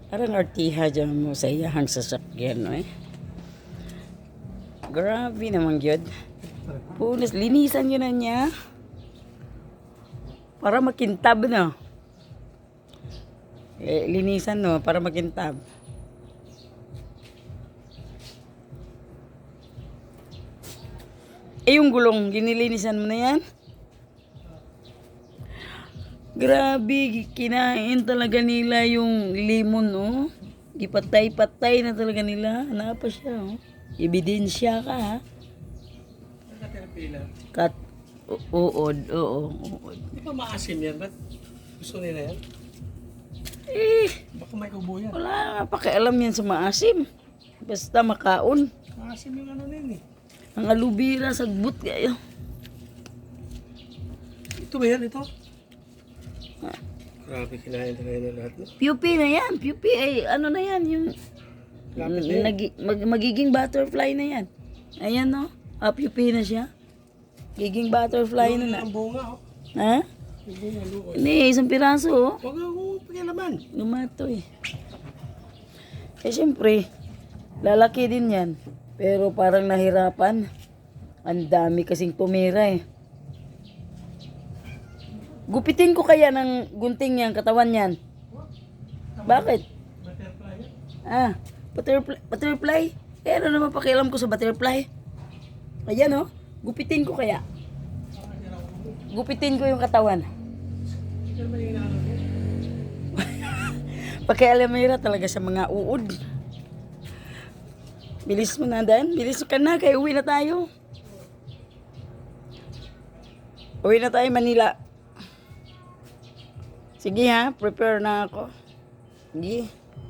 Parang artiha dyan mo sa iyahang sasakyan, no eh. Grabe naman yun. Punas, linisan yun na niya. Para makintab, no? Linisan, no? Para makintab. Yung gulong, ginilinisan mo na yan? Grabe, kinain talaga nila yung limon, no? Ipatay-patay na talaga nila. Ano pa siya, oh? Ebidensya ka, ha? Kat, uod, oo. Di ba maasim yan? Ba't gusto nila yan? Baka may kubo yan. Wala nga pakialam yan sa maasim. Basta makaon. Maasim yung ano nila eh. Ang alubira, sagbot kayo. Ito ba yan? Ito? Grabe, kinain talaga na lahat. No? Pupi na yan. Pupi ay ano na yan. Yung Lapit na yan. magiging butterfly na yan. Ayan, no? Pupi na siya. Giging butterfly na na. Ang bunga, oh. Ha? Yung bunga, lukoy. Hindi, isang piraso, oh. Huwag akong pakialaman. Lumatoy. Eh, siyempre, lalaki din yan. Pero parang nahirapan. Ang dami kasing tumira, eh. Gupitin ko kaya ng gunting yan, katawan yan. Bakit? Butterfly yan. Butterfly? Eh, ano naman pakialam ko sa butterfly? Ayan, oh. Gupitin ko kaya. Gupitin ko yung katawan. Yan ba yung inaano mo? Pakialamera talaga sa mga uod. Bilis mo na, Dan. Bilis ka na, kaya uwi na tayo. Uwi na tayo, Manila. Sige ha, prepare na ako. Sige.